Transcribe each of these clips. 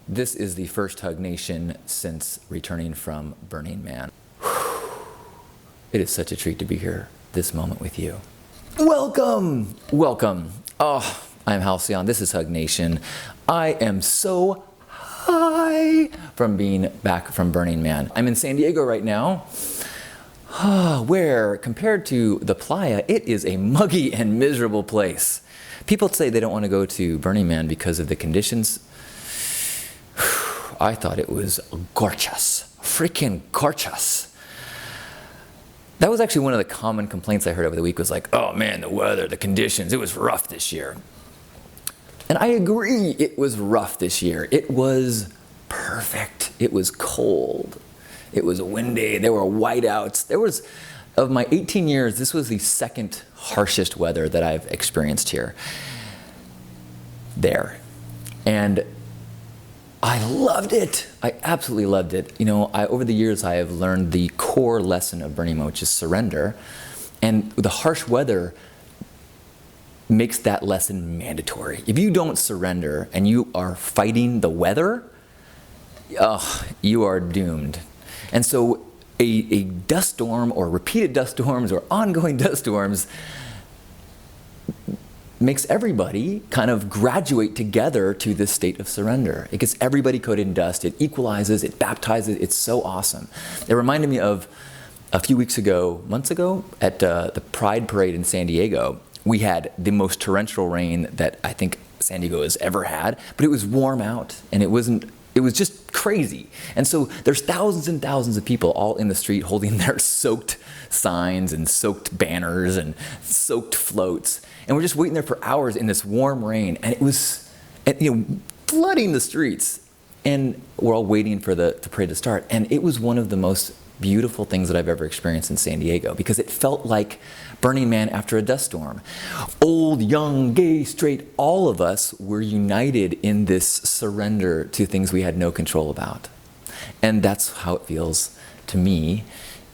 This is the first Hug Nation since returning from Burning Man. It is such a treat to be here this moment with you. Welcome! Welcome. Oh, I'm Halcyon. This is Hug Nation. I am so high from being back from Burning Man. I'm in San Diego right now, where, compared to the playa, it is a muggy and miserable place. People say they don't want to go to Burning Man because of the conditions. I thought it was gorgeous. Freaking gorgeous. That was actually one of the common complaints I heard over the week was like, oh man, the weather, the conditions, it was rough this year. And I agree, it was rough this year. It was perfect. It was cold. It was windy. There were whiteouts. Of my 18 years, this was the second harshest weather that I've experienced here. And I loved it. I absolutely loved it. You know, over the years, I have learned the core lesson of Burning Man, which is surrender. And the harsh weather makes that lesson mandatory. If you don't surrender and you are fighting the weather, you are doomed. And so a dust storm or repeated dust storms or ongoing dust storms makes everybody kind of graduate together to this state of surrender. It gets everybody coated in dust. It equalizes, it baptizes. It's so awesome. It reminded me of a few months ago, at the Pride Parade in San Diego. We had the most torrential rain that I think San Diego has ever had, but it was warm out and it was just crazy. And so there's thousands and thousands of people all in the street holding their soaked signs and soaked banners and soaked floats. And we're just waiting there for hours in this warm rain. And it was, flooding the streets. And we're all waiting for the parade to start. And it was one of the most beautiful things that I've ever experienced in San Diego, because it felt like Burning Man after a dust storm. Old, young, gay, straight, all of us were united in this surrender to things we had no control about. And that's how it feels to me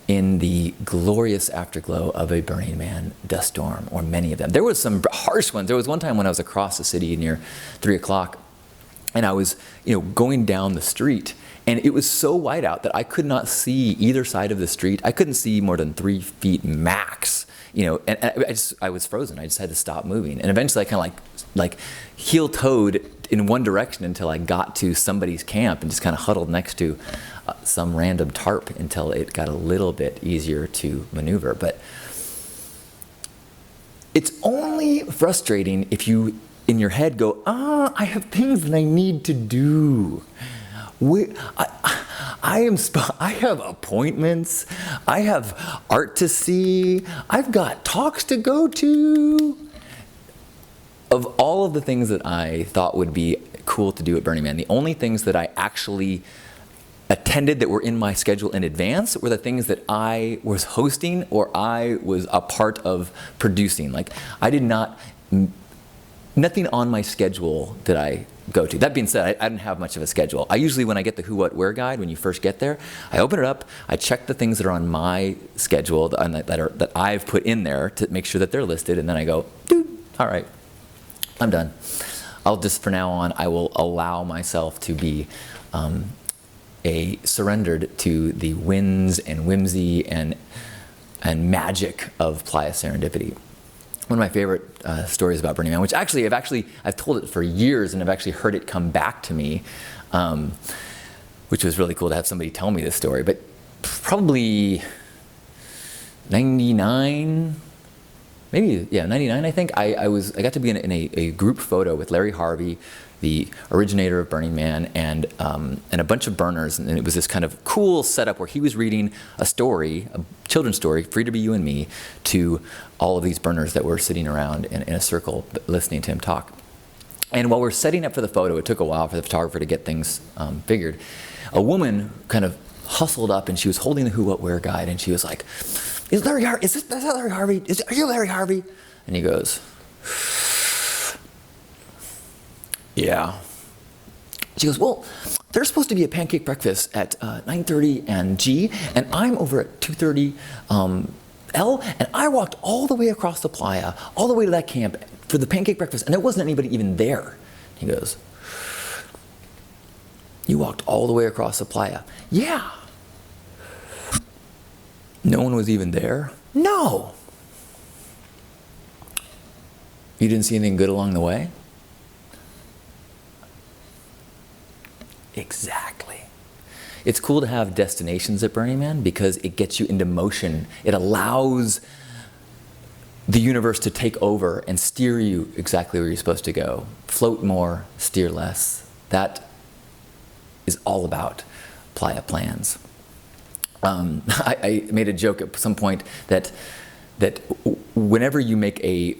in the glorious afterglow of a Burning Man dust storm, or many of them. There was some harsh ones. There was one time when I was across the city near 3 o'clock, and I was, going down the street, and it was so white out that I could not see either side of the street. I couldn't see more than 3 feet max, and I was frozen. I just had to stop moving. And eventually I kind of like heel-toed in one direction until I got to somebody's camp and just kind of huddled next to some random tarp until it got a little bit easier to maneuver. But it's only frustrating if you, in your head, go, I have things that I need to do. I have appointments. I have art to see. I've got talks to go to. Of all of the things that I thought would be cool to do at Burning Man, the only things that I actually attended that were in my schedule in advance were the things that I was hosting or I was a part of producing. Like, nothing on my schedule did I go to. That being said, I didn't have much of a schedule. I usually, when I get the Who, What, Where guide, when you first get there, I open it up, I check the things that are on my schedule that I've put in there to make sure that they're listed, and then I go, dude, all right, I'm done. I'll just, from now on, I will allow myself to be surrendered to the winds and whimsy and magic of Playa Serendipity. One of my favorite stories about Burning Man, which actually I've told it for years and I've actually heard it come back to me, which was really cool to have somebody tell me this story. But probably 99, 99, I think. I got to be in a group photo with Larry Harvey, the originator of Burning Man, and a bunch of burners, and it was this kind of cool setup where he was reading a story, a children's story, Free to Be You and Me, to all of these burners that were sitting around in a circle listening to him talk. And while we're setting up for the photo, it took a while for the photographer to get things figured. A woman kind of hustled up, and she was holding the Who, What, Where guide, and she was like, is that Larry Harvey? Are you Larry Harvey? And he goes, yeah. She goes, well, there's supposed to be a pancake breakfast at 9:30 and G, and I'm over at 2:30 L, and I walked all the way across the playa, all the way to that camp for the pancake breakfast, and there wasn't anybody even there. He goes, You walked all the way across the playa. Yeah. No one was even there? No. You didn't see anything good along the way? Exactly. It's cool to have destinations at Burning Man because it gets you into motion. It allows the universe to take over and steer you exactly where you're supposed to go. Float more, steer less. That is all about playa plans. I made a joke at some point that whenever you make a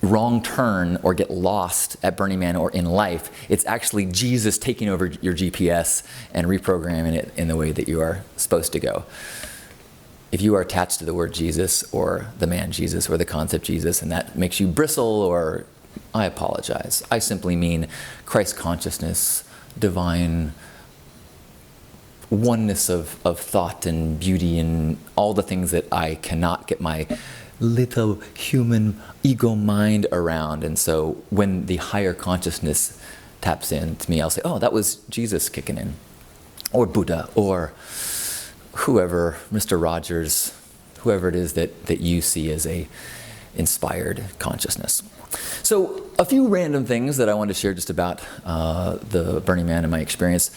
wrong turn or get lost at Burning Man or in life, it's actually Jesus taking over your GPS and reprogramming it in the way that you are supposed to go. If you are attached to the word Jesus or the man Jesus or the concept Jesus and that makes you bristle, or I apologize. I simply mean Christ consciousness, divine oneness of thought and beauty and all the things that I cannot get my little human ego mind around. And so when the higher consciousness taps in to me, I'll say, oh, that was Jesus kicking in, or Buddha, or whoever, Mr. Rogers, whoever it is that you see as a inspired consciousness. So a few random things that I want to share just about the Burning Man and my experience.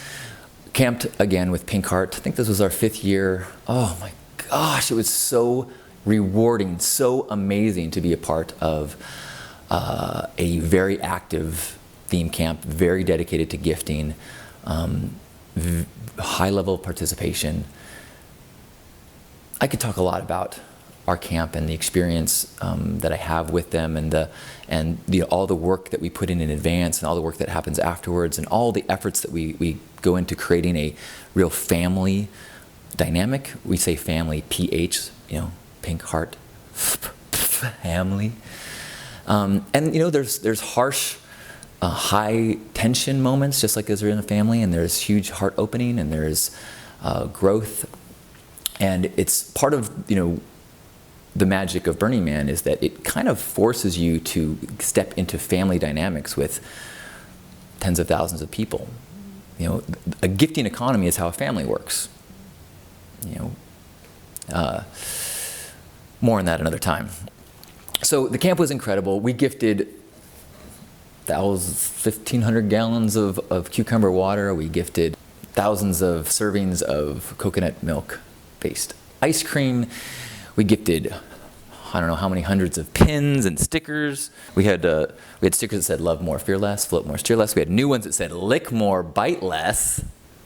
Camped again with Pink Heart. I think this was our 5th year. Oh my gosh, it was so rewarding, so amazing to be a part of a very active theme camp, very dedicated to gifting, high level participation. I could talk a lot about our camp and the experience that I have with them, and all the work that we put in advance, and all the work that happens afterwards, and all the efforts that we go into creating a real family dynamic. We say family, PH, Pink Heart, family. And there's harsh, high tension moments, just like as there in a family, and there's huge heart opening, and there's growth. And it's part of, the magic of Burning Man is that it kind of forces you to step into family dynamics with tens of thousands of people. A gifting economy is how a family works. More on that another time. So the camp was incredible. We gifted 1,500 gallons of cucumber water. We gifted thousands of servings of coconut milk-based ice cream. We gifted, I don't know how many hundreds of pins and stickers. We had stickers that said "Love more, fear less," "Float more, steer less." We had new ones that said "Lick more, bite less,"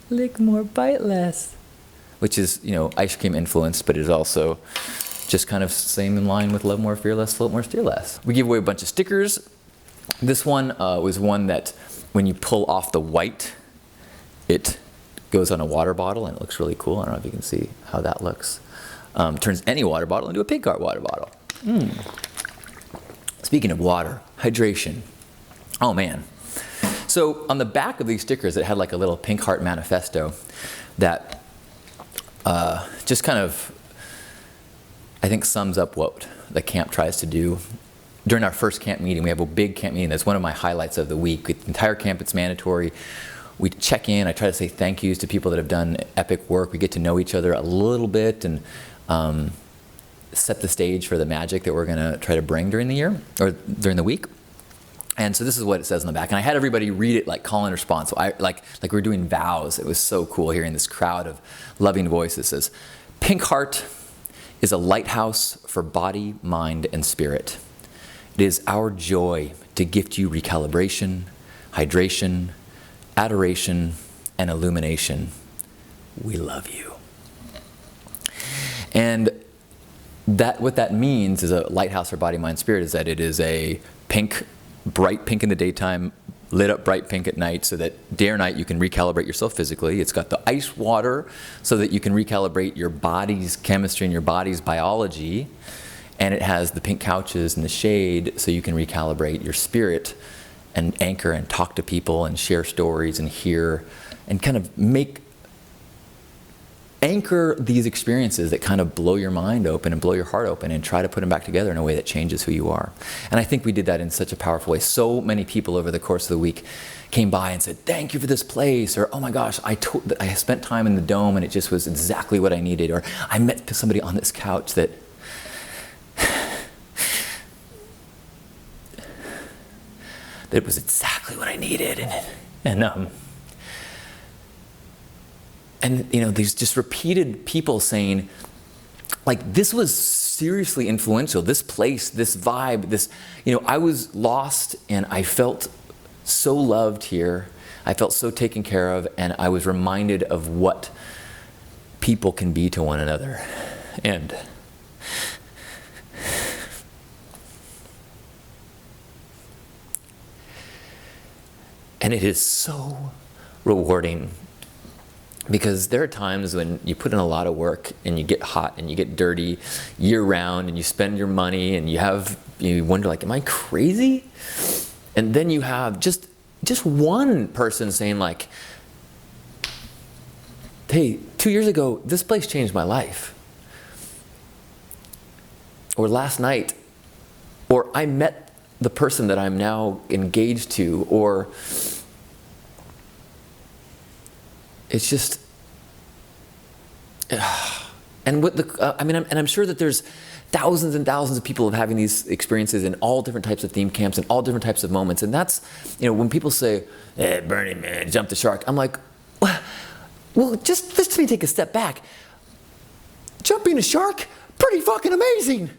"Lick more, bite less," which is ice cream influenced, but it is also just kind of same in line with "Love more, fear less, float more, steer less." We gave away a bunch of stickers. This one was one that when you pull off the white, it goes on a water bottle, and it looks really cool. I don't know if you can see how that looks. Turns any water bottle into a Pink Heart water bottle. Speaking of water, hydration. Oh man. So on the back of these stickers, it had like a little Pink Heart manifesto that just kind of, I think, sums up what the camp tries to do. During our first camp meeting, we have a big camp meeting. That's one of my highlights of the week. The entire camp, it's mandatory. We check in. I try to say thank yous to people that have done epic work. We get to know each other a little bit and set the stage for the magic that we're going to try to bring during the year or during the week. And so this is what it says on the back. And I had everybody read it like call and response. So I like we were doing vows. It was so cool hearing this crowd of loving voices. It says, "Pink Heart is a lighthouse for body, mind, and spirit. It is our joy to gift you recalibration, hydration, adoration, and illumination. We love you." And what that means is a lighthouse for body, mind, spirit is that it is a pink, bright pink in the daytime, lit up bright pink at night, so that day or night you can recalibrate yourself physically. It's got the ice water so that you can recalibrate your body's chemistry and your body's biology. And it has the pink couches and the shade so you can recalibrate your spirit and anchor and talk to people and share stories and hear and kind of make anchor these experiences that kind of blow your mind open and blow your heart open and try to put them back together in a way that changes who you are. And I think we did that in such a powerful way. So many people over the course of the week came by and said, thank you for this place, or oh my gosh, I spent time in the Dome and it just was exactly what I needed, or I met somebody on this couch that that was exactly what I needed. And you know, these just repeated people saying, like, this was seriously influential, this place, this vibe, this, you know, I was lost and I felt so loved here. I felt so taken care of, and I was reminded of what people can be to one another. And it is so rewarding, because there are times when you put in a lot of work and you get hot and you get dirty year round and you spend your money and you wonder, like, am I crazy? And then you have just one person saying, like, hey, 2 years ago, this place changed my life. Or last night, or I met the person that I'm now engaged to, or it's just, and what I'm sure that there's thousands and thousands of people having these experiences in all different types of theme camps and all different types of moments. And that's, you know, when people say, hey, Burning Man, jump the shark, I'm like, well, just let me take a step back. Jumping a shark, pretty fucking amazing.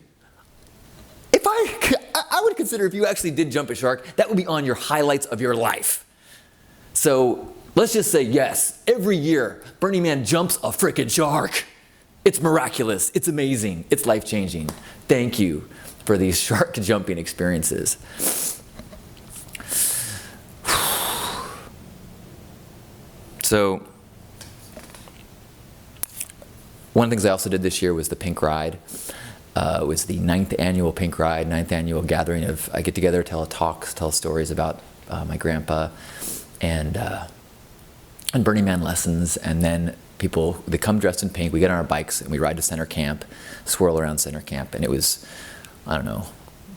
If I would consider, if you actually did jump a shark, that would be on your highlights of your life. So let's just say, yes, every year, Burning Man jumps a frickin' shark. It's miraculous, it's amazing, it's life-changing. Thank you for these shark jumping experiences. So, one of the things I also did this year was the Pink Ride. It was the 9th annual Pink Ride, 9th annual gathering of, I get together, tell talks, tell stories about my grandpa, and Burning Man lessons, and then people, they come dressed in pink, we get on our bikes and we ride to center camp, swirl around center camp, and it was, I don't know,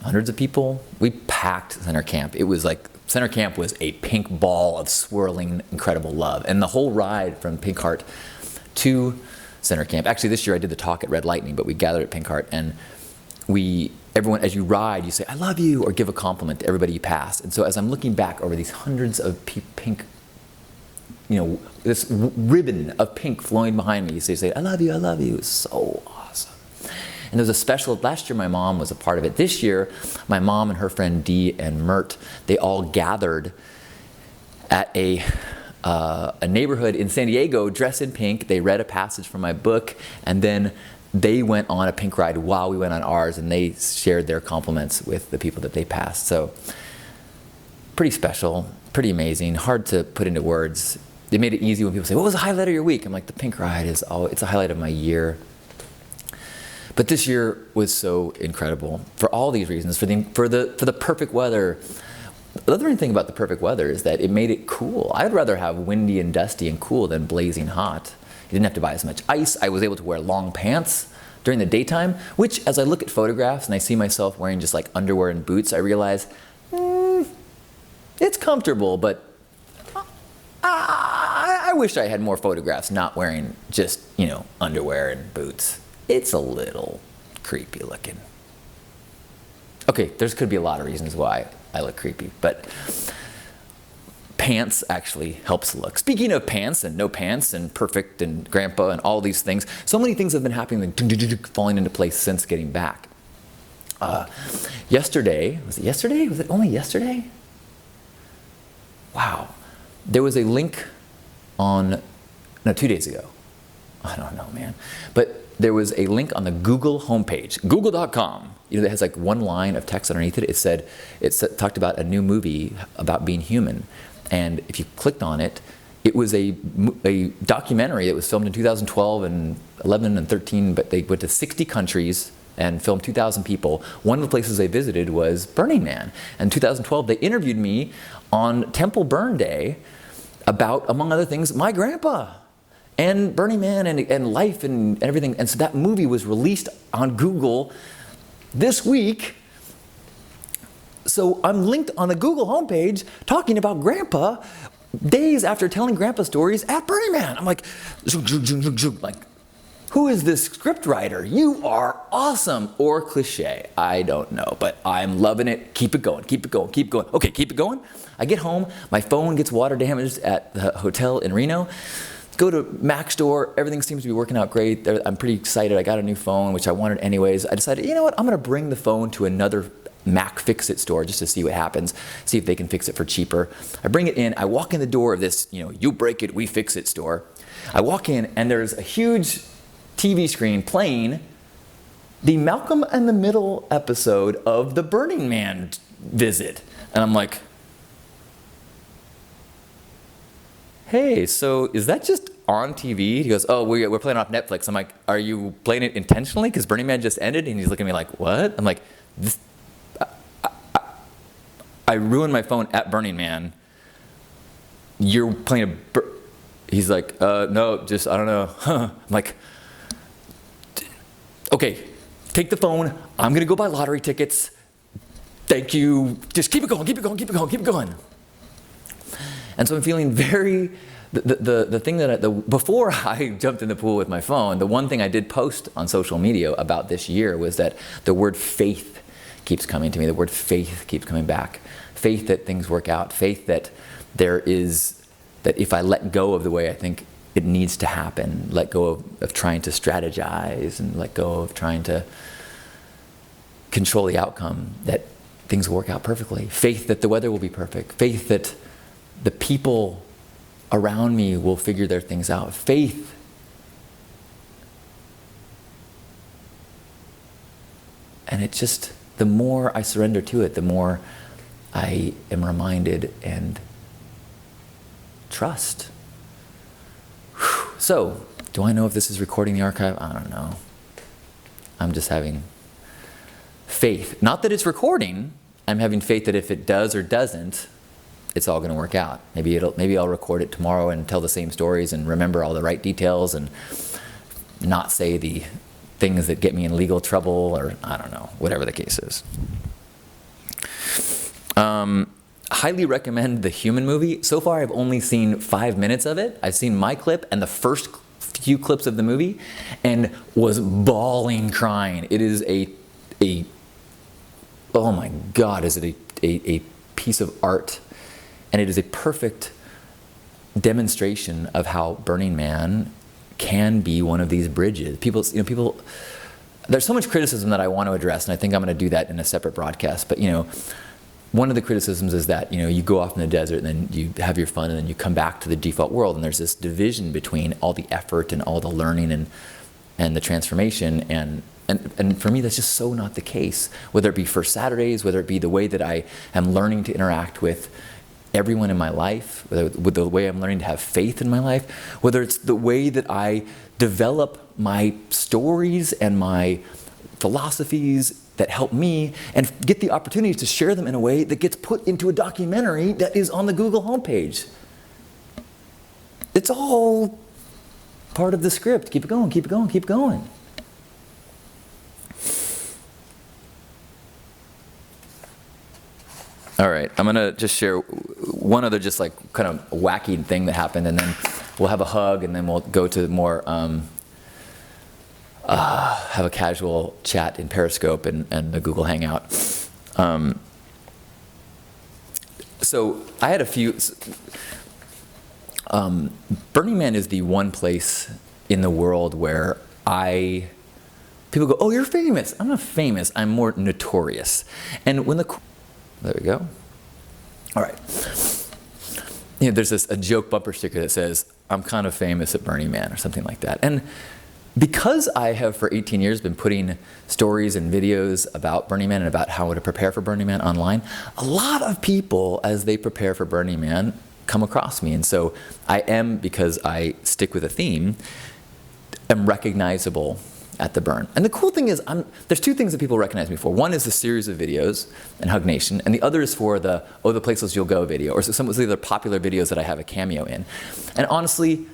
hundreds of people. We packed center camp. It was like, center camp was a pink ball of swirling, incredible love. And the whole ride from Pink Heart to center camp, actually this year I did the talk at Red Lightning, but we gathered at Pink Heart, and everyone, as you ride, you say, I love you, or give a compliment to everybody you pass. And so as I'm looking back over these hundreds of pink, you know, this ribbon of pink flowing behind me, you say, I love you, I love you. It's so awesome. And there was a special, last year my mom was a part of it. This year, my mom and her friend Dee and Mert, they all gathered at a neighborhood in San Diego, dressed in pink. They read a passage from my book, and then they went on a pink ride while we went on ours, and they shared their compliments with the people that they passed. So pretty special, pretty amazing, hard to put into words. They made it easy when people say, what was the highlight of your week? I'm like, the Pink Ride it's a highlight of my year. But this year was so incredible for all these reasons, for the perfect weather. The other thing about the perfect weather is that it made it cool. I'd rather have windy and dusty and cool than blazing hot. You didn't have to buy as much ice. I was able to wear long pants during the daytime, which, as I look at photographs and I see myself wearing just like underwear and boots, I realize, it's comfortable, but I wish I had more photographs not wearing just, you know, underwear and boots. It's a little creepy looking. Okay, could be a lot of reasons why I look creepy, but pants actually helps look. Speaking of pants and no pants and perfect and grandpa and all these things, so many things have been happening, like falling into place since getting back. Yesterday, was it yesterday? Was it only yesterday? Wow. There was a link no, 2 days ago. I don't know, man. But there was a link on the Google homepage, google.com. You know, that has like one line of text underneath it. It talked about a new movie about being human. And if you clicked on it, it was a documentary that was filmed in 2012 and 11 and 13, but they went to 60 countries and filmed 2,000 people. One of the places they visited was Burning Man. And in 2012, they interviewed me on Temple Burn Day about, among other things, my grandpa. and Burning Man and life and everything. And so that movie was released on Google this week. So I'm linked on the Google homepage talking about Grandpa days after telling Grandpa stories at Burning Man. I'm like, like, who is this script writer? You are awesome. Or cliche, I don't know, but I'm loving it. Keep it going, keep it going, keep going. Okay, keep it going. I get home, my phone gets water damaged at the hotel in Reno. Go to Mac store, everything seems to be working out great. I'm pretty excited, I got a new phone, which I wanted anyways. I decided, you know what, I'm gonna bring the phone to another Mac Fix-It store just to see what happens, see if they can fix it for cheaper. I bring it in, I walk in the door of this, you break it, we fix it store. I walk in and there's a huge TV screen playing the Malcolm in the Middle episode of the Burning Man visit. And I'm like, hey, so is that just on TV? He goes, oh, we're playing off Netflix. I'm like, are you playing it intentionally? Because Burning Man just ended? And he's looking at me like, what? I'm like, I ruined my phone at Burning Man. You're playing He's like, no, just, I don't know. I'm like, okay, take the phone. I'm going to go buy lottery tickets. Thank you. Just keep it going, keep it going, keep it going, keep it going. And so I'm feeling very, the thing that before I jumped in the pool with my phone, the one thing I did post on social media about this year was that the word faith keeps coming to me. The word faith keeps coming back. Faith that things work out. Faith that that if I let go of the way I think it needs to happen, let go of trying to strategize and let go of trying to control the outcome, that things will work out perfectly. Faith that the weather will be perfect. Faith that the people around me will figure their things out. Faith. And it just, the more I surrender to it, the more I am reminded and trust. Whew. So, do I know if this is recording the archive? I don't know. I'm just having faith. Not that it's recording. I'm having faith that if it does or doesn't, it's all going to work out. Maybe I'll record it tomorrow and tell the same stories and remember all the right details and not say the things that get me in legal trouble, or I don't know, whatever the case is. Highly recommend the Human movie. So far, I've only seen 5 minutes of it. I've seen my clip and the first few clips of the movie, and was bawling, crying. It is oh my God, is it a piece of art, and it is a perfect demonstration of how Burning Man can be one of these bridges. People, there's so much criticism that I want to address, and I think I'm going to do that in a separate broadcast. But one of the criticisms is that you go off in the desert and then you have your fun and then you come back to the default world, and there's this division between all the effort and all the learning and the transformation, and for me that's just so not the case. Whether it be First Saturdays, whether it be the way that I am learning to interact with everyone in my life, with the way I'm learning to have faith in my life, whether it's the way that I develop my stories and my philosophies that help me, and get the opportunity to share them in a way that gets put into a documentary that is on the Google homepage. It's all part of the script. Keep it going, keep it going, keep going. All right, I'm gonna just share one other just like kind of wacky thing that happened, and then we'll have a hug, and then we'll go to more have a casual chat in Periscope and the Google Hangout. So I had a few. Burning Man is the one place in the world where people go, oh, you're famous. I'm not famous. I'm more notorious. And when there we go. All right. There's a joke bumper sticker that says, I'm kind of famous at Burning Man, or something like that. And because I have for 18 years been putting stories and videos about Burning Man and about how to prepare for Burning Man online, a lot of people, as they prepare for Burning Man, come across me. And so I am, because I stick with a theme, am recognizable at the burn. And the cool thing is, there's two things that people recognize me for. One is the series of videos and Hug Nation, and the other is for the places you'll go video, or some of the other popular videos that I have a cameo in. And honestly,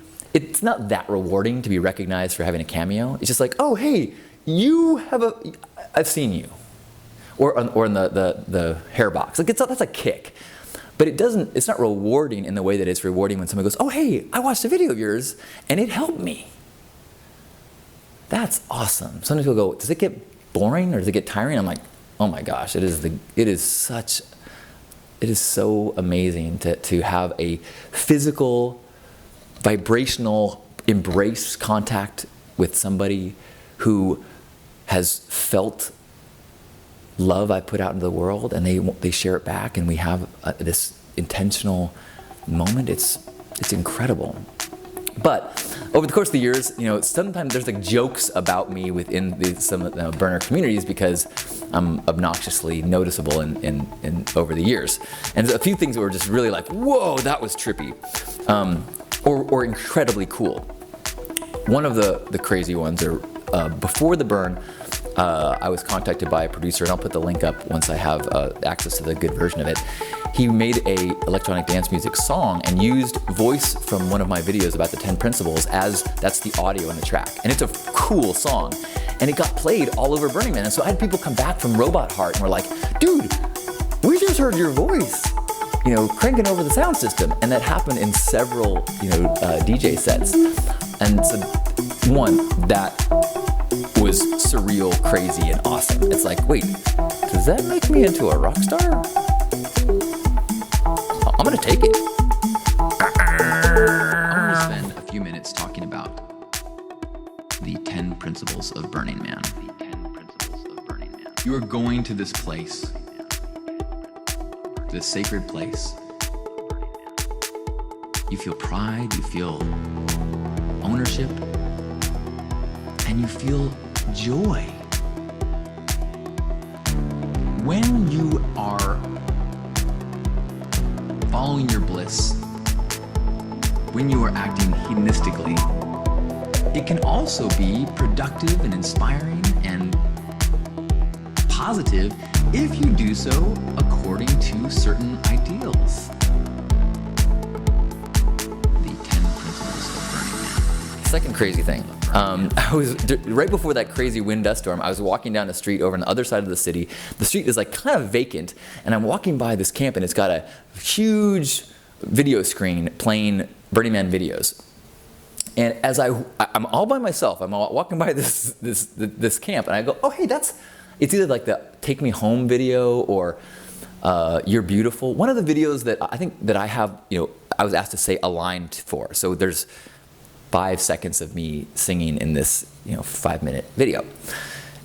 it's not that rewarding to be recognized for having a cameo. It's just like, oh, hey, I've seen you. Or in the hair box. Like that's a kick. But it's not rewarding in the way that it's rewarding when someone goes, oh, hey, I watched a video of yours and it helped me. That's awesome. Sometimes people go, does it get boring or does it get tiring? I'm like, oh my gosh, it is so amazing to have a physical, vibrational embrace contact with somebody who has felt love I put out into the world, and they share it back, and we have this intentional moment. It's incredible. But over the course of the years, sometimes there's like jokes about me within some of the burner communities because I'm obnoxiously noticeable in over the years. And there's a few things that were just really like, whoa, that was trippy, or incredibly cool. One of the crazy ones are before the burn. I was contacted by a producer, and I'll put the link up once I have access to the good version of it. He made a electronic dance music song and used voice from one of my videos about the 10 principles as that's the audio in the track. And it's a cool song. And it got played all over Burning Man. And so I had people come back from Robot Heart and were like, dude, we just heard your voice, cranking over the sound system. And that happened in several, DJ sets. And so that was surreal, crazy, and awesome. It's like, wait, does that make me into a rock star? I'm gonna take it. I want to spend a few minutes talking about the 10 principles of Burning Man. You are going to this place, this sacred place. You feel pride, you feel ownership, and you feel joy. When you are following your bliss, when you are acting hedonistically, it can also be productive and inspiring and positive if you do so according to certain ideals. The 10 principles of Burning Man. Second crazy thing. I was right before that crazy wind dust storm. I was walking down the street over on the other side of the city. The street is like kind of vacant, and I'm walking by this camp, and it's got a huge video screen playing Burning Man videos. And as I'm all by myself, I'm walking by this camp, and I go, oh hey, it's either like the Take Me Home video or You're Beautiful. One of the videos that I think that I have, I was asked to say a line for. So there's 5 seconds of me singing in this 5-minute video.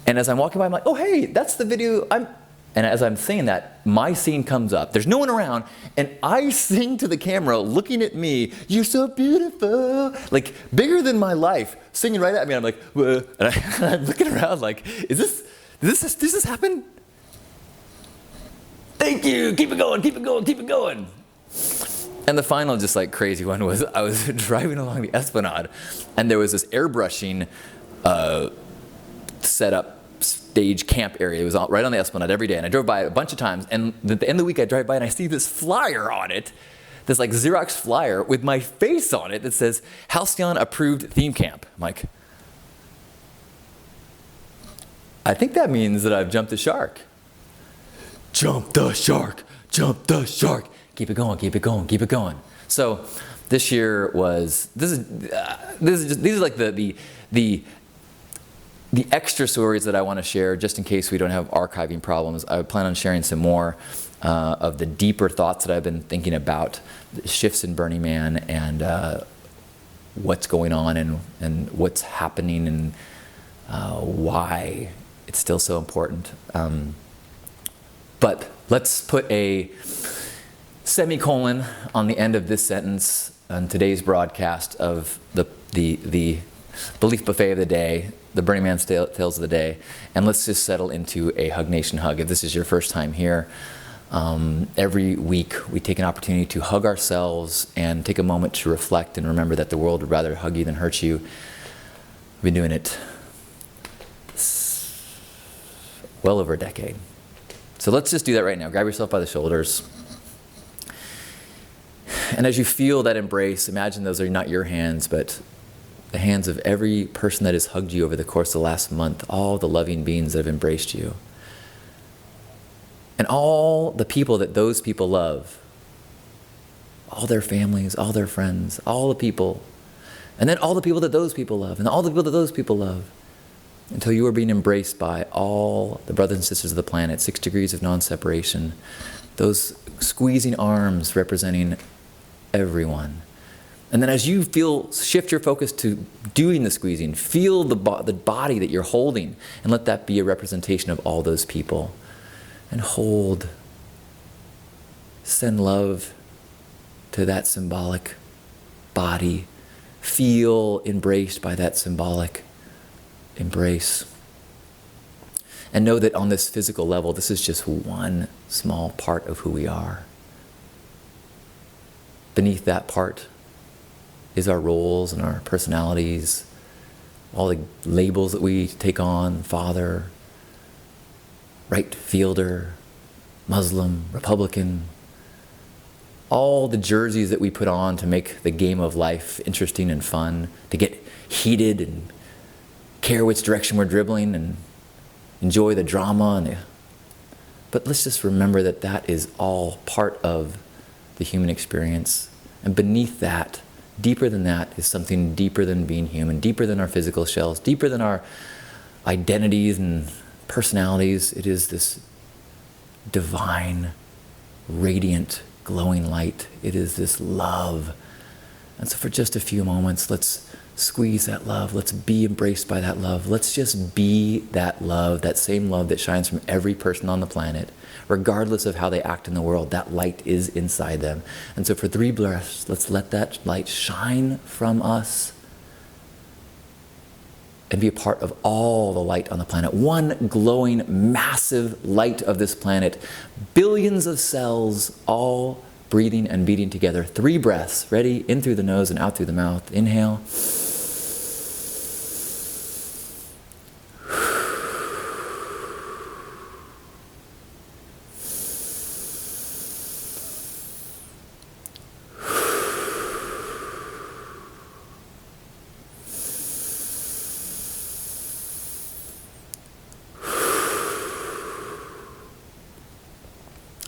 And as I'm walking by, I'm like, oh hey, that's the video. And as I'm saying that, my scene comes up. There's no one around, and I sing to the camera, looking at me, you're so beautiful, like bigger than my life, singing right at me. I'm like, whoa. And I'm looking around like, does this happen? Thank you, keep it going, keep it going, keep it going. And the final just like crazy one was I was driving along the Esplanade, and there was this airbrushing setup stage camp area. It was right on the Esplanade every day, and I drove by it a bunch of times, and at the end of the week I drive by and I see this flyer on it, this like Xerox flyer with my face on it that says Halcyon approved theme camp. I'm like, I think that means that I've jumped the shark. Jump the shark, jump the shark. Keep it going, keep it going, keep it going. So this year was, these are like the extra stories that I want to share just in case we don't have archiving problems. I plan on sharing some more of the deeper thoughts that I've been thinking about, the shifts in Burning Man and what's going on and what's happening and why it's still so important. But let's put a semicolon on the end of this sentence on today's broadcast of the Belief Buffet of the day, the Burning Man Tales of the day, and let's just settle into a Hug Nation hug. If this is your first time here, every week we take an opportunity to hug ourselves and take a moment to reflect and remember that the world would rather hug you than hurt you. We've been doing it well over a decade. So let's just do that right now. Grab yourself by the shoulders And as you feel that embrace, imagine those are not your hands, but the hands of every person that has hugged you over the course of the last month, all the loving beings that have embraced you. And all the people that those people love, all their families, all their friends, all the people, and then all the people that those people love, and all the people that those people love, until you are being embraced by all the brothers and sisters of the planet, 6 degrees of non-separation, those squeezing arms representing everyone. And then as you shift your focus to doing the squeezing, feel the body that you're holding, and let that be a representation of all those people. And hold, send love to that symbolic body. Feel embraced by that symbolic embrace. And know that on this physical level, this is just one small part of who we are. Beneath that part is our roles and our personalities, all the labels that we take on: father, right fielder, Muslim, Republican, all the jerseys that we put on to make the game of life interesting and fun, to get heated and care which direction we're dribbling and enjoy the drama. But let's just remember that that is all part of the human experience. And beneath that, deeper than that, is something deeper than being human, deeper than our physical shells, deeper than our identities and personalities. It is this divine, radiant, glowing light. It is this love. And so for just a few moments, let's squeeze that love. Let's be embraced by that love. Let's just be that love, that same love that shines from every person on the planet, regardless of how they act in the world. That light is inside them. And so for 3 breaths, let's let that light shine from us and be a part of all the light on the planet. One glowing, massive light of this planet. Billions of cells all breathing and beating together. 3 breaths. Ready? In through the nose and out through the mouth. Inhale.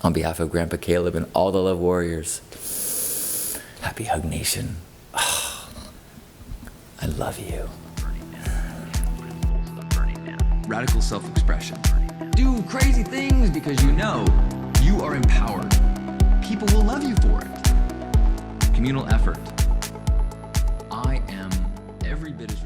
On behalf of Grandpa Caleb and all the Love Warriors, happy Hug Nation. Oh, I love you. Radical self-expression. Do crazy things because you know you are empowered. People will love you for it. Communal effort. I am every bit as